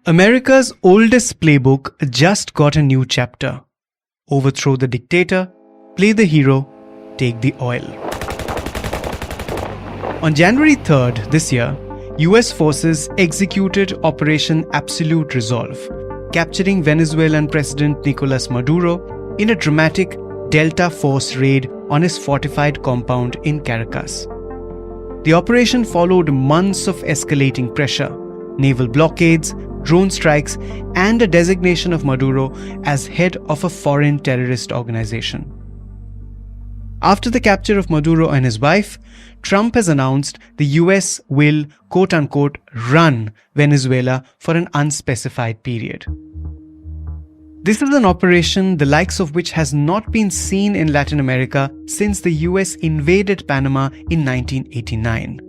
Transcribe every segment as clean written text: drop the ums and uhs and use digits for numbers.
America's oldest playbook just got a new chapter. Overthrow the dictator, play the hero, take the oil. On January 3rd this year, US forces executed Operation Absolute Resolve, capturing Venezuelan President Nicolas Maduro in a dramatic Delta Force raid on his fortified compound in Caracas. The operation followed months of escalating pressure, naval blockades, drone strikes, and a designation of Maduro as head of a foreign terrorist organization. After the capture of Maduro and his wife, Trump has announced the US will, quote-unquote, run Venezuela for an unspecified period. This is an operation the likes of which has not been seen in Latin America since the US invaded Panama in 1989.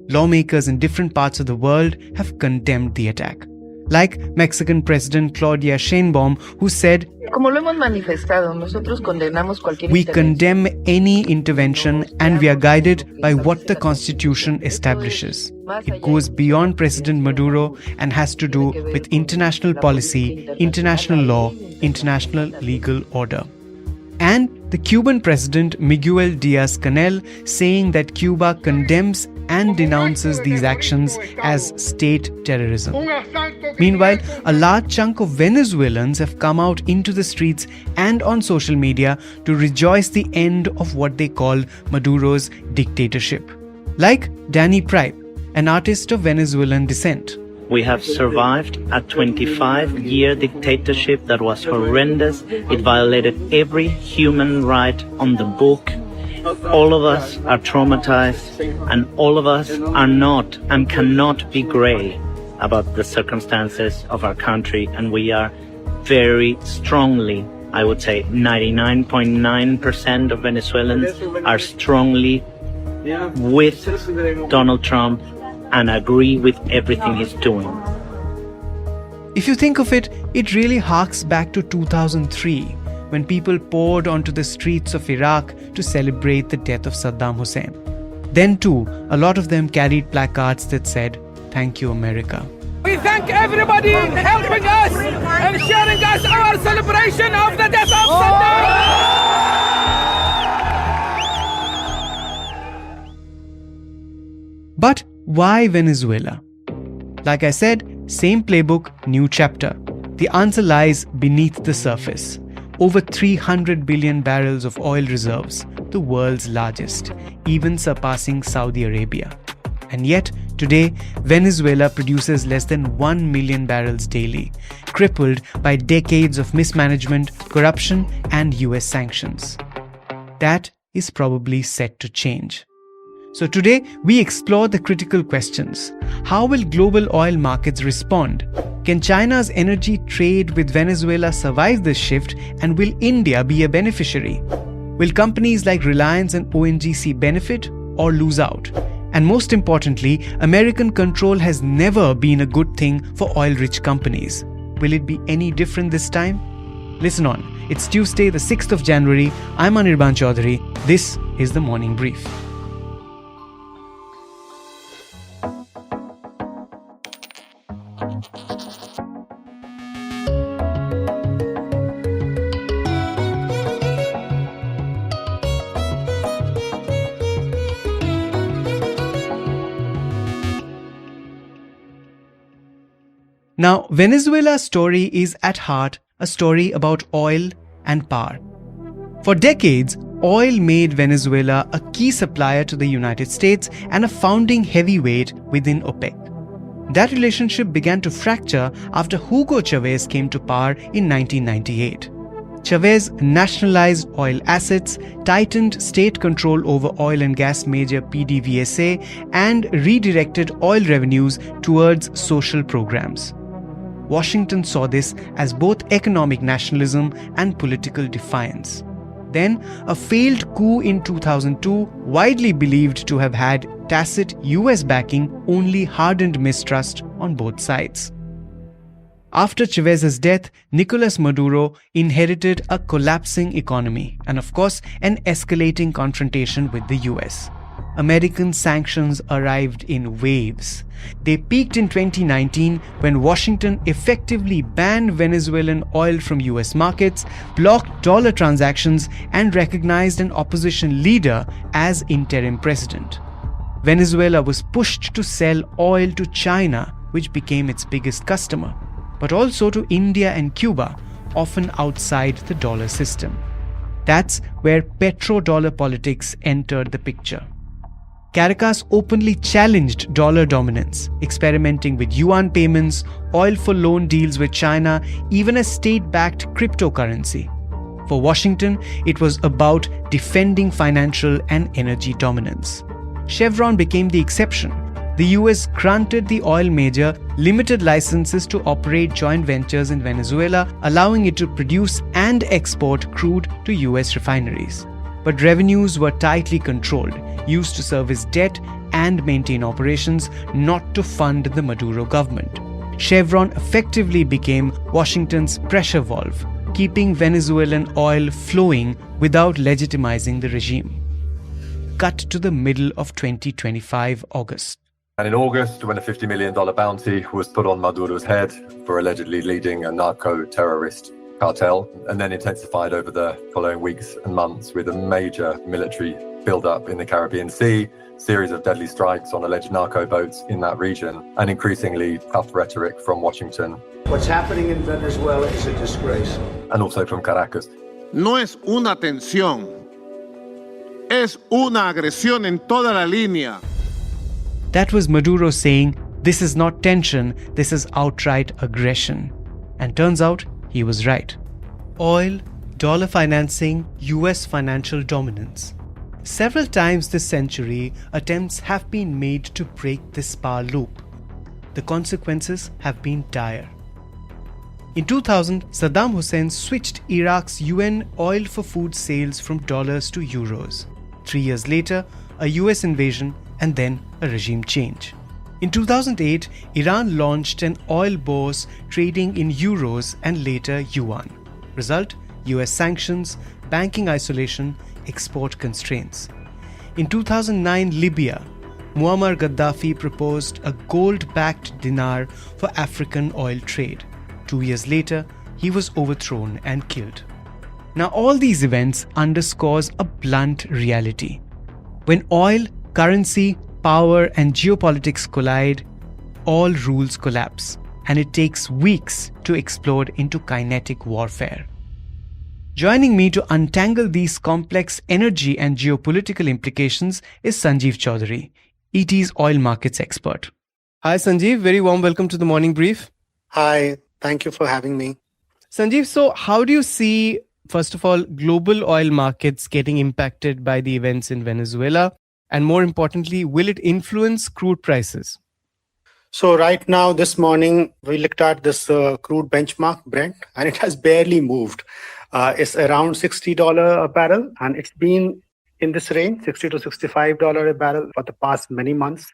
Lawmakers in different parts of the world have condemned the attack, like Mexican President Claudia Sheinbaum, who said, "We condemn any intervention and we are guided by what the Constitution establishes. It goes beyond President Maduro and has to do with international policy, international law, international legal order." And the Cuban President Miguel Diaz-Canel saying that Cuba condemns and denounces these actions as state terrorism. Meanwhile, a large chunk of Venezuelans have come out into the streets and on social media to rejoice the end of what they call Maduro's dictatorship. Like Danny Pripe, an artist of Venezuelan descent. We have survived a 25-year dictatorship that was horrendous. It violated every human right on the book. All of us are traumatized, and all of us are not and cannot be gray about the circumstances of our country, and we are very strongly, I would say 99.9% of Venezuelans are strongly with Donald Trump and agree with everything he's doing. If you think of it, it really harks back to 2003, when people poured onto the streets of Iraq to celebrate the death of Saddam Hussein. Then too, a lot of them carried placards that said, "Thank you, America." We thank everybody helping us and sharing us our celebration of the death of Saddam. But why Venezuela? Like I said, same playbook, new chapter. The answer lies beneath the surface. Over 300 billion barrels of oil reserves, the world's largest, even surpassing Saudi Arabia. And yet, today, Venezuela produces less than 1 million barrels daily, crippled by decades of mismanagement, corruption, and US sanctions. That is probably set to change. So today, we explore the critical questions. How will global oil markets respond? Can China's energy trade with Venezuela survive this shift, and will India be a beneficiary? Will companies like Reliance and ONGC benefit or lose out? And most importantly, American control has never been a good thing for oil-rich companies. Will it be any different this time? Listen on. It's Tuesday, the 6th of January. I'm Anirban Chaudhary. This is the Morning Brief. Now, Venezuela's story is at heart a story about oil and power. For decades, oil made Venezuela a key supplier to the United States and a founding heavyweight within OPEC. That relationship began to fracture after Hugo Chavez came to power in 1998. Chavez nationalized oil assets, tightened state control over oil and gas major PDVSA, and redirected oil revenues towards social programs. Washington saw this as both economic nationalism and political defiance. Then, a failed coup in 2002, widely believed to have had tacit US backing, only hardened mistrust on both sides. After Chavez's death, Nicolas Maduro inherited a collapsing economy and, of course, an escalating confrontation with the US. American sanctions arrived in waves. They peaked in 2019 when Washington effectively banned Venezuelan oil from US markets, blocked dollar transactions, and recognized an opposition leader as interim president. Venezuela was pushed to sell oil to China, which became its biggest customer, but also to India and Cuba, often outside the dollar system. That's where petrodollar politics entered the picture. Caracas openly challenged dollar dominance, experimenting with yuan payments, oil for loan deals with China, even a state-backed cryptocurrency. For Washington, it was about defending financial and energy dominance. Chevron became the exception. The US granted the oil major limited licenses to operate joint ventures in Venezuela, allowing it to produce and export crude to US refineries. But revenues were tightly controlled, used to service debt and maintain operations, not to fund the Maduro government. Chevron effectively became Washington's pressure valve, keeping Venezuelan oil flowing without legitimizing the regime. Cut to the middle of 2025 August. And in August, when a $50 million bounty was put on Maduro's head for allegedly leading a narco-terrorist cartel, and then intensified over the following weeks and months with a major military build-up in the Caribbean Sea, series of deadly strikes on alleged narco boats in that region, and increasingly tough rhetoric from Washington. What's happening in Venezuela is a disgrace. And also from Caracas. No es una tensión, es una agresión en toda la línea. That was Maduro saying, "This is not tension, this is outright aggression." And turns out, he was right. Oil, dollar financing, US financial dominance. Several times this century, attempts have been made to break this power loop. The consequences have been dire. In 2000, Saddam Hussein switched Iraq's UN oil for food sales from dollars to euros. 3 years later, a US invasion and then a regime change. In 2008, Iran launched an oil bourse trading in euros and later yuan. Result: US sanctions, banking isolation, export constraints. In 2009, Libya, Muammar Gaddafi proposed a gold-backed dinar for African oil trade. 2 years later, he was overthrown and killed. Now all these events underscores a blunt reality. When oil, currency, power and geopolitics collide, all rules collapse, and it takes weeks to explode into kinetic warfare. Joining me to untangle these complex energy and geopolitical implications is Sanjeev Chaudhary, ET's oil markets expert. Hi Sanjeev, very warm welcome to the Morning Brief. Hi, thank you for having me. Sanjeev, so how do you see, first of all, global oil markets getting impacted by the events in Venezuela? And more importantly, will it influence crude prices? So right now, this morning, we looked at this crude benchmark, Brent, and it has barely moved. It's around $60 a barrel, and it's been in this range, $60 to $65 a barrel for the past many months.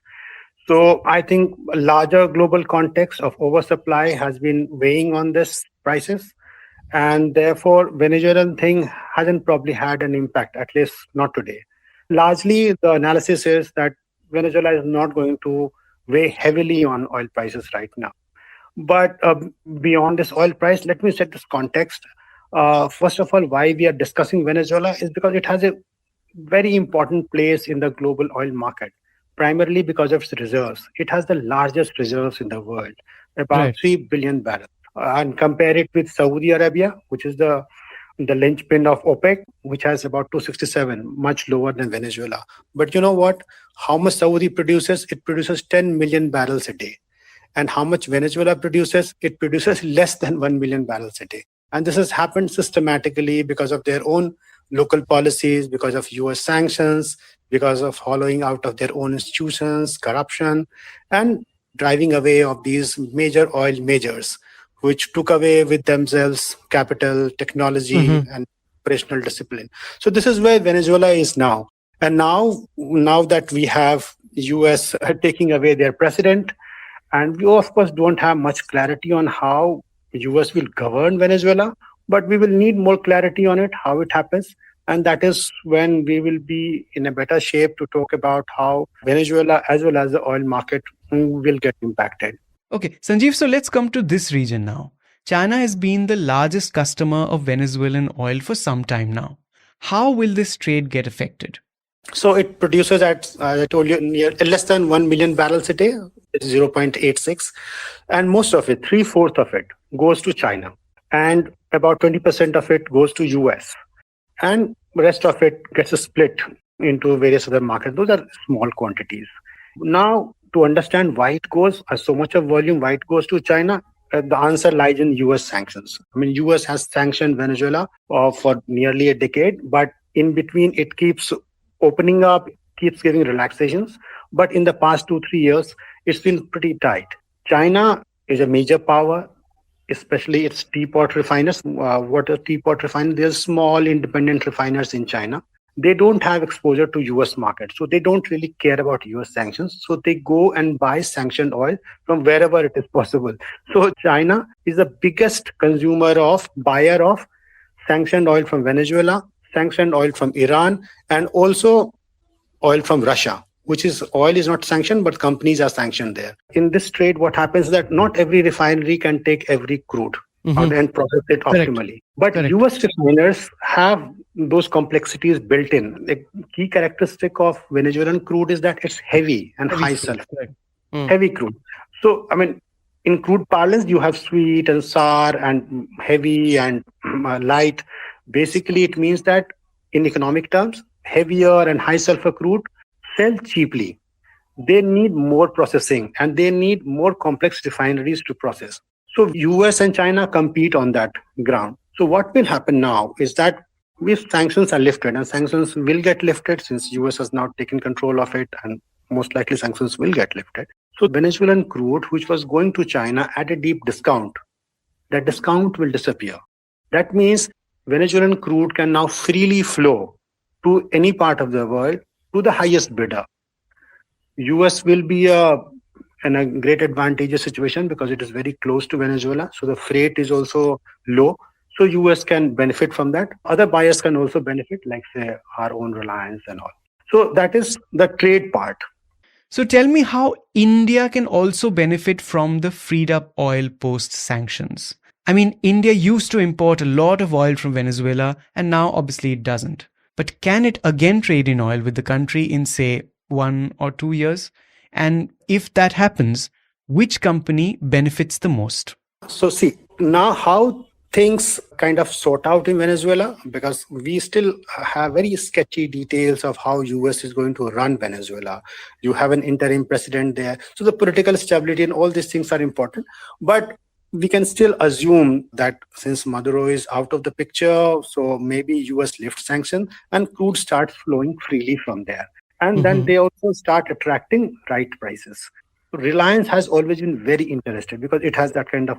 So I think a larger global context of oversupply has been weighing on this prices. And therefore, Venezuelan thing hasn't probably had an impact, at least not today. Largely, the analysis is that Venezuela is not going to weigh heavily on oil prices right now. But beyond this oil price, let me set this context. First of all, why we are discussing Venezuela is because it has a very important place in the global oil market, primarily because of its reserves. It has the largest reserves in the world, about 3 billion barrels. And compare it with Saudi Arabia, which is the linchpin of OPEC, which has about 267, much lower than Venezuela. But you know what? How much Saudi produces? It produces 10 million barrels a day. And how much Venezuela produces? It produces less than 1 million barrels a day. And this has happened systematically because of their own local policies, because of US sanctions, because of hollowing out of their own institutions, corruption, and driving away of these major oil majors, which took away with themselves capital, technology, and operational discipline. So this is where Venezuela is now. And now that we have US taking away their president, And we, of course, don't have much clarity on how US will govern Venezuela, but we will need more clarity on it, how it happens. And that is when we will be in a better shape to talk about how Venezuela, as well as the oil market, will get impacted. Okay, Sanjeev, so let's come to this region now. China has been the largest customer of Venezuelan oil for some time now. How will this trade get affected? So it produces at, as I told you, less than 1 million barrels a day, it's 0.86. And most of it, 3/4 of it, goes to China. And about 20% of it goes to US. And the rest of it gets split into various other markets. Those are small quantities. Now, to understand why it goes, so much of volume, why it goes to China, the answer lies in US sanctions. I mean, US has sanctioned Venezuela for nearly a decade, but in between it keeps opening up, keeps giving relaxations. But in the past 2-3 years, it's been pretty tight. China is a major power, especially its teapot refiners. What are teapot refiners? They're small independent refiners in China. They don't have exposure to US market, so they don't really care about US sanctions. So they go and buy sanctioned oil from wherever it is possible. So China is the biggest buyer of sanctioned oil from Venezuela, sanctioned oil from Iran, and also oil from Russia, which is oil is not sanctioned, but companies are sanctioned there. In this trade, what happens is that not every refinery can take every crude and process it optimally. But Correct. US refiners have those complexities built in. The key characteristic of Venezuelan crude is that it's heavy and high sulfur. Heavy crude. So, I mean, in crude parlance, you have sweet and sour and heavy and light. Basically, it means that in economic terms, heavier and high sulfur crude sell cheaply. They need more processing and they need more complex refineries to process. So US and China compete on that ground. So what will happen now is that if sanctions are lifted, and sanctions will get lifted since US has now taken control of it, and most likely sanctions will get lifted. So Venezuelan crude, which was going to China at a deep discount, that discount will disappear. That means Venezuelan crude can now freely flow to any part of the world to the highest bidder. US will be in a great advantageous situation because it is very close to Venezuela. So the freight is also low. So US can benefit from that. Other buyers can also benefit, like say our own Reliance and all. So that is the trade part. So tell me how India can also benefit from the freed up oil post sanctions. I mean, India used to import a lot of oil from Venezuela and now obviously it doesn't. But can it again trade in oil with the country in, say, 1 or 2 years? And if that happens, which company benefits the most? So see, now how things kind of sort out in Venezuela, because we still have very sketchy details of how US is going to run Venezuela. You have an interim president there. So the political stability and all these things are important. But we can still assume that since Maduro is out of the picture, so maybe US lifts sanction and crude starts flowing freely from there. And then they also start attracting right prices. Reliance has always been very interested because it has that kind of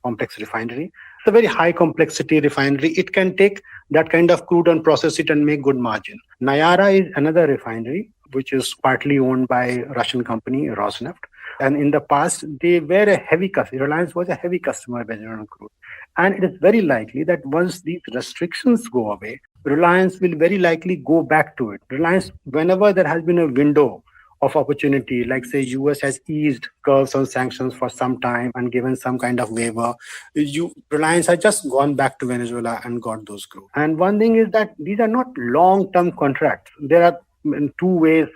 complex refinery. It's a very high complexity refinery. It can take that kind of crude and process it and make good margin. Nayara is another refinery, which is partly owned by Russian company, Rosneft. And in the past, they were a heavy customer. Reliance was a heavy customer of Venezuelan crude. And it is very likely that once these restrictions go away, Reliance will very likely go back to it. Reliance, whenever there has been a window of opportunity, like say US has eased curves on sanctions for some time and given some kind of waiver, Reliance has just gone back to Venezuela and got those crude. And one thing is that these are not long-term contracts. There are in two ways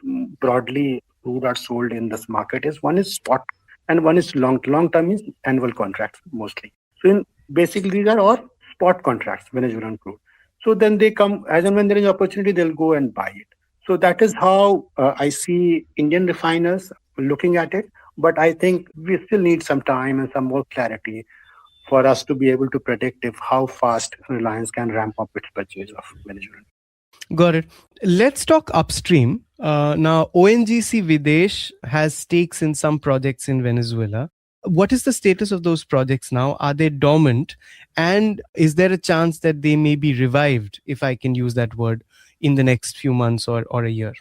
broadly crude are sold in this market. One is spot and one is long-term means annual contracts mostly. So basically these are all spot contracts, Venezuelan crude. So then they come, as and when there is opportunity, they'll go and buy it. So that is how I see Indian refiners looking at it. But I think we still need some time and some more clarity for us to be able to predict how fast Reliance can ramp up its purchase of Venezuela. Got it. Let's talk upstream. Now, ONGC Videsh has stakes in some projects in Venezuela. What is the status of those projects now? Are they dormant? And is there a chance that they may be revived, if I can use that word, in the next few months or a year?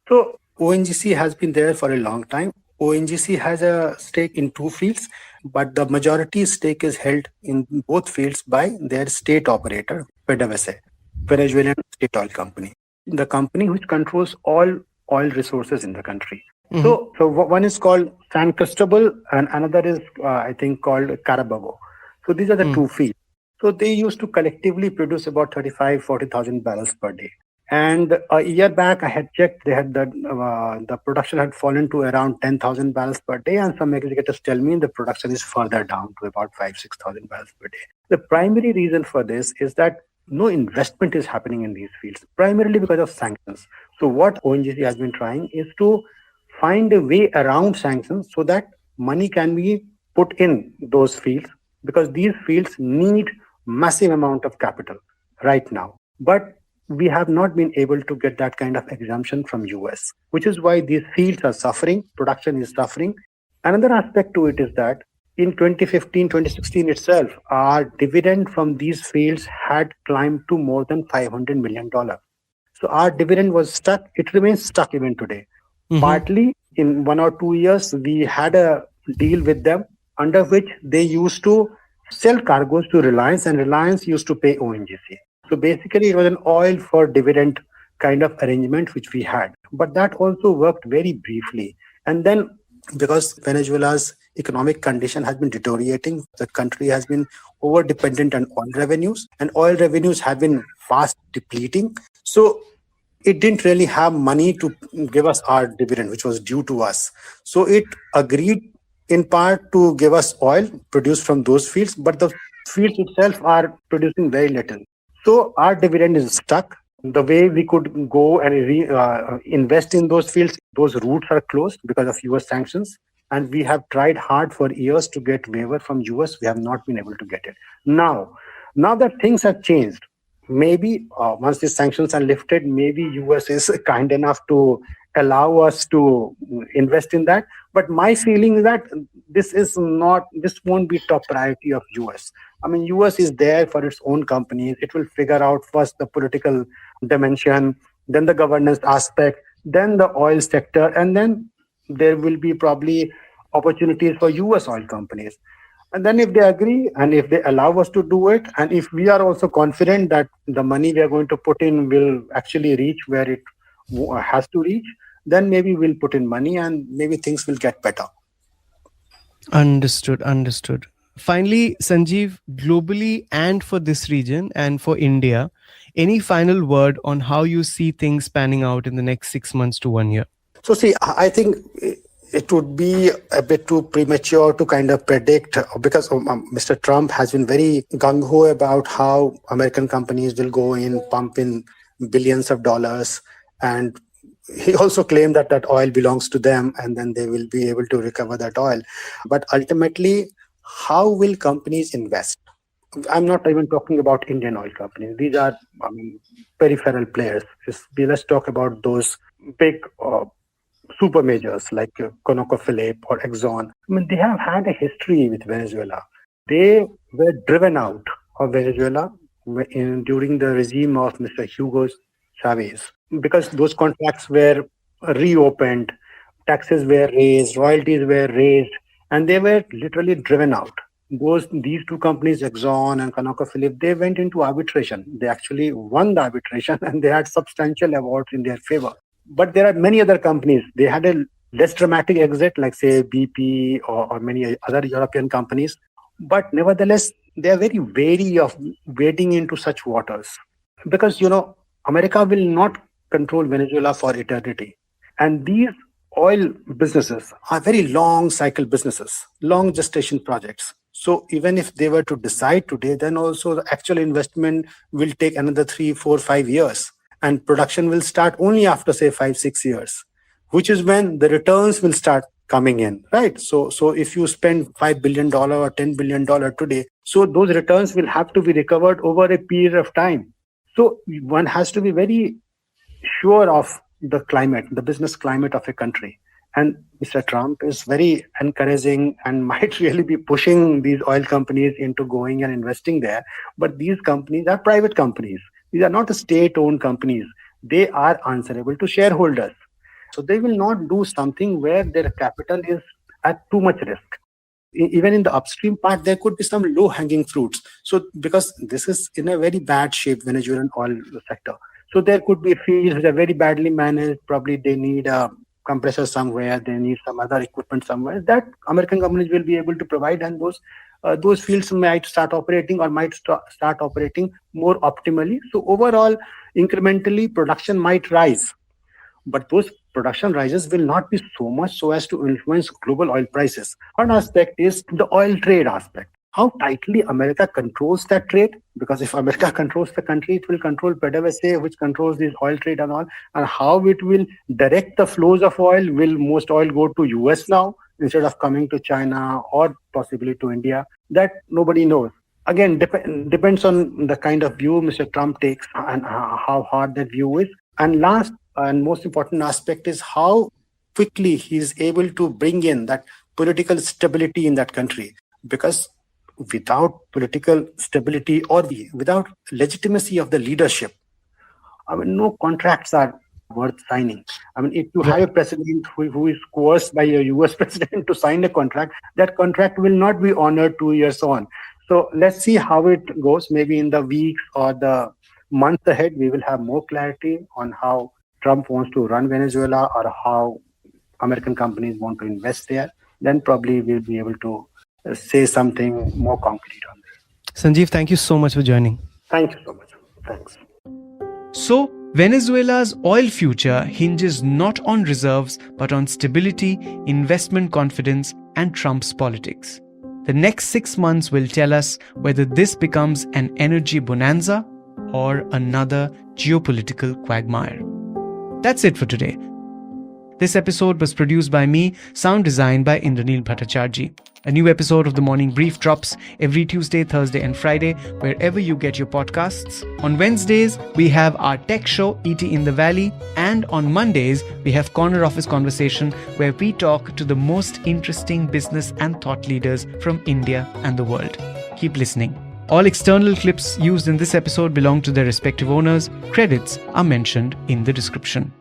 So ONGC has been there for a long time. ONGC has a stake in two fields, but the majority stake is held in both fields by their state operator, PDVSA, Venezuelan State Oil Company, the company which controls all oil resources in the country. So one is called San Cristobal and another is, I think, called Carabobo. So these are the two fields. So they used to collectively produce about 40,000 barrels per day. And a year back, I had checked, they had the production had fallen to around 10,000 barrels per day, and some executives tell me the production is further down to about 6,000 barrels per day. The primary reason for this is that no investment is happening in these fields, primarily because of sanctions. So what ONGC has been trying is to find a way around sanctions so that money can be put in those fields, because these fields need massive amount of capital right now. But we have not been able to get that kind of exemption from US, which is why these fields are suffering, production is suffering. Another aspect to it is that in 2015, 2016 itself, our dividend from these fields had climbed to more than $500 million. So our dividend was stuck. It remains stuck even today. Partly in 1 or 2 years, we had a deal with them under which they used to sell cargoes to Reliance and Reliance used to pay ONGC. So basically, it was an oil for dividend kind of arrangement which we had. But that also worked very briefly. And then because Venezuela's economic condition has been deteriorating, the country has been over dependent on oil revenues, and oil revenues have been fast depleting. So it didn't really have money to give us our dividend, which was due to us. So it agreed in part to give us oil produced from those fields, but the fields itself are producing very little. So our dividend is stuck. The way we could go and invest in those fields, those routes are closed because of US sanctions. And we have tried hard for years to get waiver from US. We have not been able to get it. Now that things have changed, maybe once the sanctions are lifted, maybe US is kind enough to allow us to invest in that. But my feeling is that this won't be top priority of US. I mean, US is there for its own companies. It will figure out first the political dimension, then the governance aspect, then the oil sector, and then there will be probably opportunities for US oil companies. And then if they agree and if they allow us to do it, and if we are also confident that the money we are going to put in will actually reach where it has to reach, then maybe we'll put in money and maybe things will get better. Understood. Finally, Sanjeev, globally and for this region and for India, any final word on how you see things panning out in the next 6 months to 1 year? So see, I think it would be a bit too premature to kind of predict, because Mr. Trump has been very gung-ho about how American companies will go in, pump in billions of dollars, and he also claimed that oil belongs to them and then they will be able to recover that oil. But ultimately, how will companies invest? I'm not even talking about Indian oil companies. These are peripheral players. Let's talk about those big super majors like ConocoPhillips or Exxon. I mean, they have had a history with Venezuela. They were driven out of Venezuela during the regime of Mr. Hugo Chavez, because those contracts were reopened, taxes were raised, royalties were raised, and they were literally driven out. These two companies, Exxon and ConocoPhillips, they went into arbitration. They actually won the arbitration and they had substantial awards in their favor. But there are many other companies. They had a less dramatic exit, like say BP or many other European companies. But nevertheless, they are very wary of wading into such waters, because, America will not control Venezuela for eternity. And these oil businesses are very long cycle businesses, long gestation projects. So even if they were to decide today, then also the actual investment will take another 3, 4, 5 years. And production will start only after, say, 5, 6 years, which is when the returns will start coming in, right? So if you spend $5 billion or $10 billion today, so those returns will have to be recovered over a period of time. So one has to be very sure of the climate, the business climate of a country. And Mr. Trump is very encouraging and might really be pushing these oil companies into going and investing there. But these companies are private companies. These are not state-owned companies. They are answerable to shareholders. So they will not do something where their capital is at too much risk. Even in the upstream part, there could be some low-hanging fruits. So because this is in a very bad shape, Venezuelan oil sector. So there could be fields which are very badly managed. Probably they need a compressor somewhere. They need some other equipment somewhere that American companies will be able to provide, and those fields might start operating or might start operating more optimally. So overall, incrementally, production might rise. But those production rises will not be so much so as to influence global oil prices. One aspect is the oil trade aspect. How tightly America controls that trade? Because if America controls the country, it will control PDVSA, which controls this oil trade and all. And how it will direct the flows of oil. Will most oil go to US now instead of coming to China or possibly to India? That nobody knows. Again, depends on the kind of view Mr. Trump takes and how hard that view is. And last and most important aspect is how quickly he is able to bring in that political stability in that country. Because without political stability or without legitimacy of the leadership, no contracts are worth signing. If you have a president who is coerced by a US president to sign a contract, that contract will not be honored 2 years on. So let's see how it goes. Maybe in the weeks or the months ahead, we will have more clarity on how Trump wants to run Venezuela or how American companies want to invest there. Then probably we'll be able to say something more concrete on this. Sanjeev, thank you so much for joining. Thank you so much. Thanks. So, Venezuela's oil future hinges not on reserves but on stability, investment confidence, and Trump's politics. The next 6 months will tell us whether this becomes an energy bonanza or another geopolitical quagmire. That's it for today. This episode was produced by me, sound design by Indranil Bhattacharjee. A new episode of The Morning Brief drops every Tuesday, Thursday and Friday, wherever you get your podcasts. On Wednesdays, we have our tech show, ET in the Valley. And on Mondays, we have Corner Office Conversation, where we talk to the most interesting business and thought leaders from India and the world. Keep listening. All external clips used in this episode belong to their respective owners. Credits are mentioned in the description.